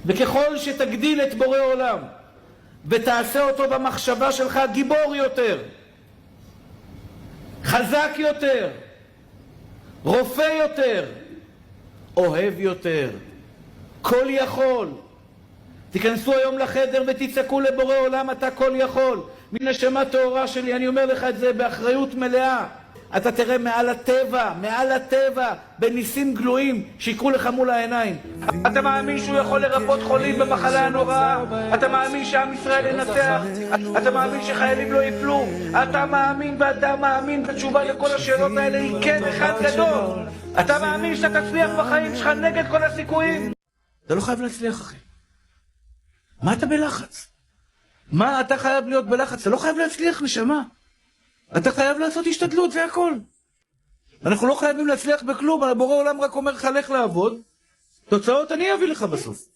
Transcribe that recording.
וככל שתגדיל את בורא עולם ותעשה אותו במחשבה שלך גיבור יותר, חזק יותר, רופא יותר, אוהב יותר, כל יכול. תיכנסו היום לחדר ותצעקו לבורא עולם, אתה כל יכול. מנשמה טהורה שלי, אני אומר לך את זה באחריות מלאה. אתה תראה מעל הטבע, בניסים גלויים שיקרו לך מול העיניים. אתה מאמין שהוא יכול לרפות חולים במחלה הנוראה? אתה מאמין שעם ישראל ינצח? אתה מאמין שחיילים לא יפלו? אתה מאמין ואתה מאמין בתשובה לכל השאלות האלה היא כן אחד גדול. אתה מאמין שאתה תצליח בחיים שלך נגד כל הסיכויים? אתה לא חייב להצליח, אחי. מה אתה בלחץ? מה אתה חייב להיות בלחץ? אתה לא חייב להצליח, נשמה. אתה חייב לעשות השתדלות, זה הכל. אנחנו לא חייבים להצליח בכלום, הבורא עולם רק אומר לך לך לעבוד, תוצאות אני אביא לך בסוף.